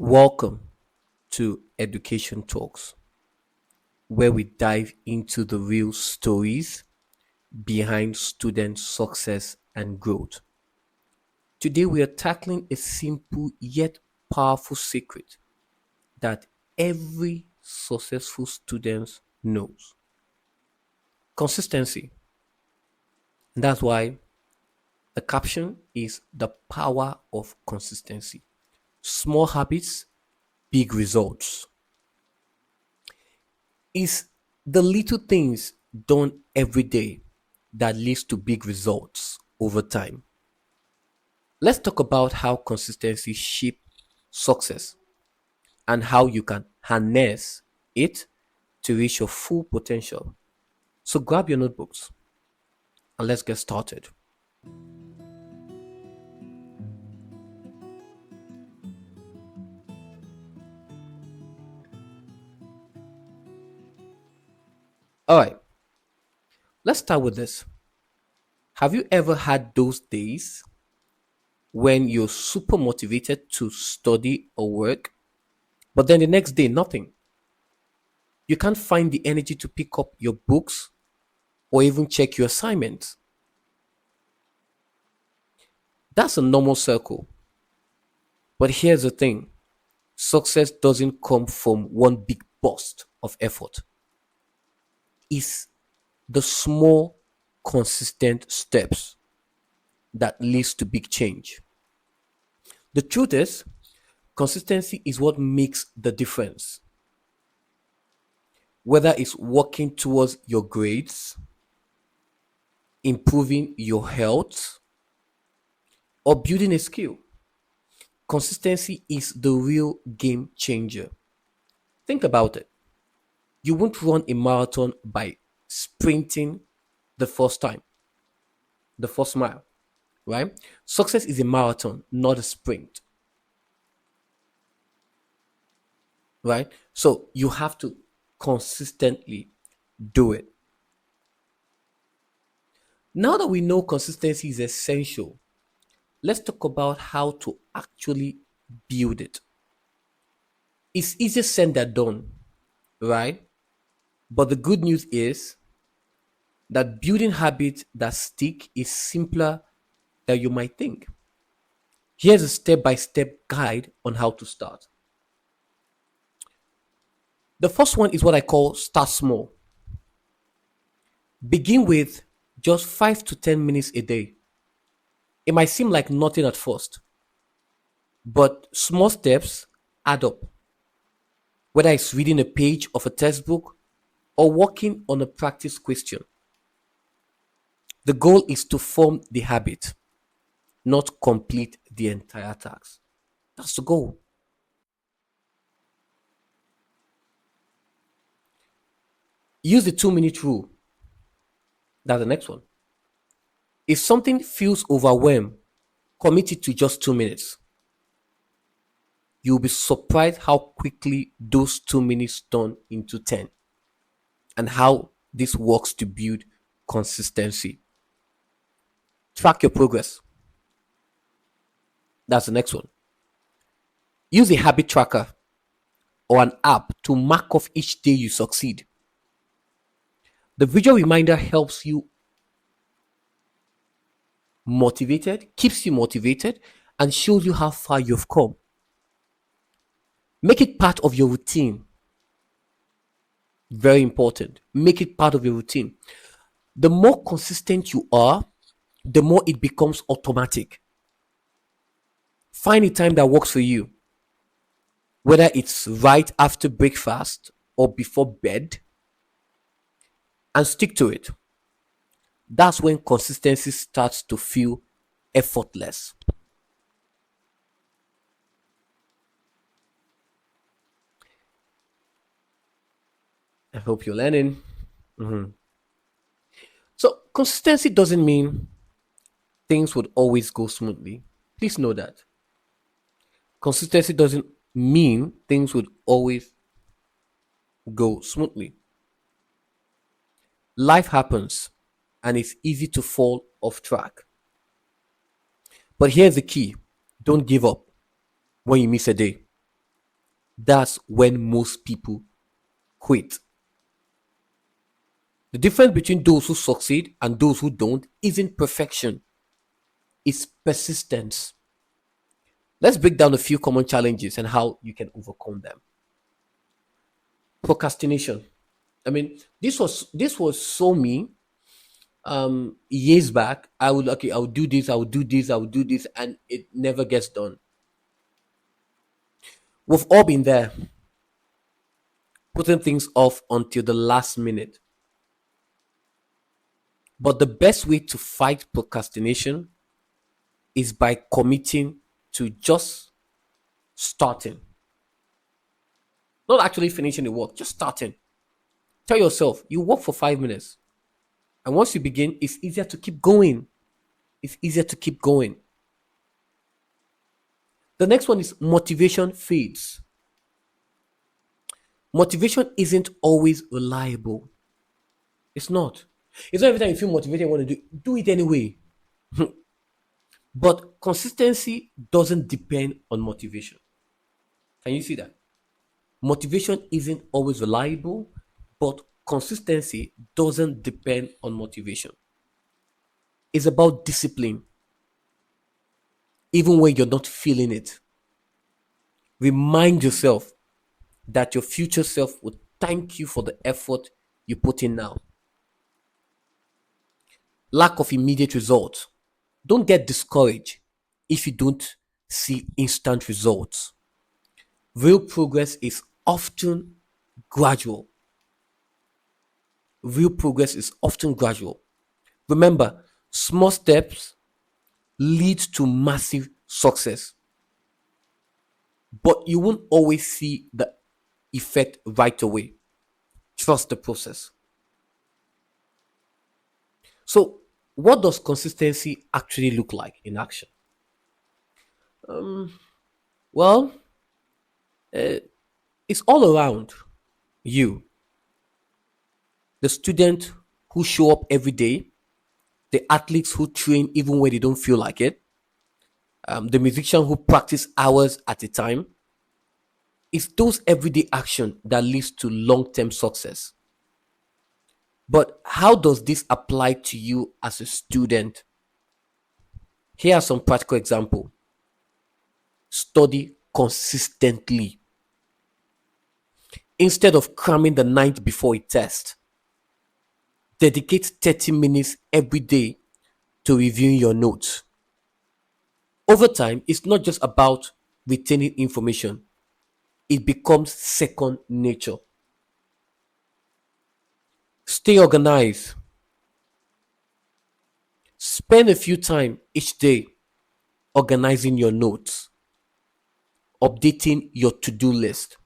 Welcome to Education Talks, where we dive into the real stories behind student success and growth. Today, we are tackling a simple yet powerful secret that every successful student knows: consistency. And that's why the caption is The Power of Consistency. Small habits, big results. Is the little things done every day that leads to big results over time. Let's talk about how consistency shapes success and how you can harness it to reach your full potential. So grab your notebooks and let's get started. All right, let's start with this. Have you ever had those days when you're super motivated to study or work, but then the next day, nothing? You can't find the energy to pick up your books or even check your assignments. That's a normal circle. But here's the thing: success doesn't come from one big burst of effort, it's the small, consistent steps that leads to big change. The truth is, consistency is what makes the difference. Whether it's working towards your grades, improving your health, or building a skill, consistency is the real game changer. Think about it. You won't run a marathon by sprinting the first time, the first mile, right? Success is a marathon, not a sprint, right? So you have to consistently do it. Now that we know consistency is essential, let's talk about how to actually build it. It's easier said than done, right? But the good news is that building habits that stick is simpler than you might think. Here's a step by step guide on how to start. The first one is what I call start small. Begin with just 5 to 10 minutes a day. It might seem like nothing at first, but small steps add up. Whether it's reading a page of a textbook or working on a practice question, the goal is to form the habit, not complete the entire task. That's the goal. Use the 2 minute rule. That's the next one. If something feels overwhelmed, commit it to just 2 minutes. You'll be surprised how quickly those 2 minutes turn into 10 and how this works to build consistency. Track your progress. That's the next one. Use a habit tracker or an app to mark off each day you succeed. The visual reminder helps you motivated, keeps you motivated, and shows you how far you've come. Make it part of your routine. Very important. Make it part of your routine. The more consistent you are, the more it becomes automatic. Find a time that works for you, whether it's right after breakfast or before bed, and stick to it. That's when consistency starts to feel effortless. I hope you're learning. Mhm. So, consistency doesn't mean things would always go smoothly. Please know that. Consistency doesn't mean things would always go smoothly. Life happens and it's easy to fall off track. But here's the key: don't give up when you miss a day. That's when most people quit. The difference between those who succeed and those who don't isn't perfection, it's persistence. Let's break down a few common challenges and how you can overcome them. Procrastination. I mean, this was so me years back. I would do this, I would do this, I would do this, and it never gets done. We've all been there, putting things off until the last minute. But the best way to fight procrastination is by committing to just starting. Not actually finishing the work, just starting. Tell yourself you work for 5 minutes. And once you begin, it's easier to keep going. It's easier to keep going. The next one is motivation fades. Motivation isn't always reliable. It's not. It's not every time you feel motivated, you want to do it anyway. But consistency doesn't depend on motivation. Can you see that? Motivation isn't always reliable, but consistency doesn't depend on motivation. It's about discipline, even when you're not feeling it. Remind yourself that your future self will thank you for the effort you put in now. Lack of immediate results. Don't get discouraged if you don't see instant results. Real progress is often gradual. Real progress is often gradual. Remember, small steps lead to massive success, but you won't always see the effect right away. Trust the process. So, what does consistency actually look like in action? Well, it's all around you. The student who show up every day, the athletes who train even when they don't feel like it, the musician who practice hours at a time. It's those everyday action that leads to long-term success. But how does this apply to you as a student? Here are some practical examples. Study consistently. Instead of cramming the night before a test, dedicate 30 minutes every day to reviewing your notes. Over time, it's not just about retaining information, it becomes second nature. Stay organized. Spend a few time each day organizing your notes, updating your to-do list,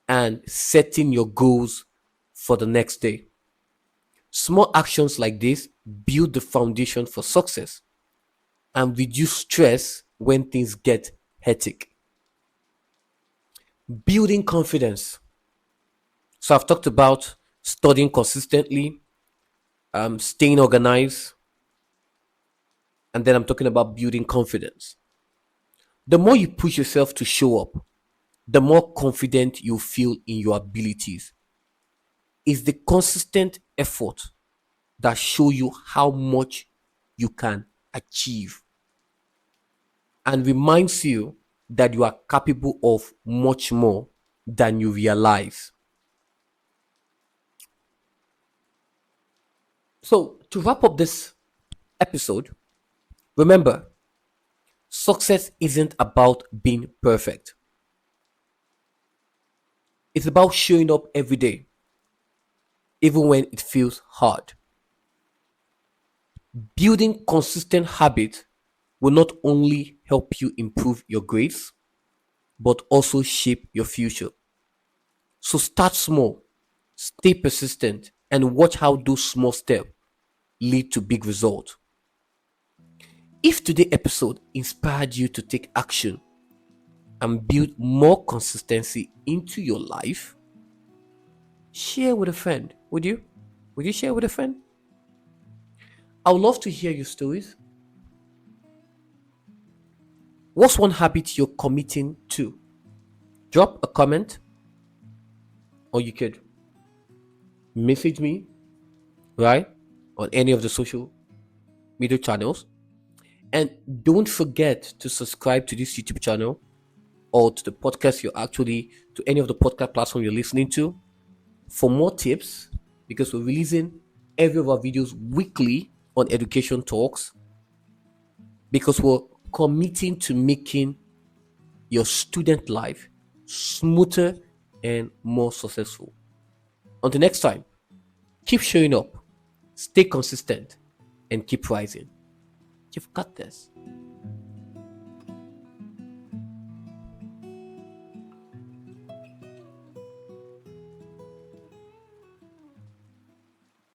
and setting your goals for the next day. Small actions like this build the foundation for success and reduce stress when things get hectic. Building confidence. So I've talked about studying consistently, staying organized, and then I'm talking about building confidence. The more you push yourself to show up, the more confident you feel in your abilities. It's the consistent effort that show you how much you can achieve and reminds you that you are capable of much more than you realize. So, to wrap up this episode, remember, success isn't about being perfect. It's about showing up every day, even when it feels hard. Building consistent habits will not only help you improve your grades, but also shape your future. So start small, stay persistent, and watch how those small steps lead to big results. If today's episode inspired you to take action and build more consistency into your life, share with a friend. Would you? Would you share with a friend? I would love to hear your stories. What's one habit you're committing to drop a comment, or you could message me, right, on any of the social media channels. And don't forget to subscribe to this YouTube channel or to the podcast to any of the podcast platform you're listening to for more tips, because we're releasing every of our videos weekly on education talks, because we're committing to making your student life smoother and more successful. Until next time, keep showing up, stay consistent, and keep rising. You've got this.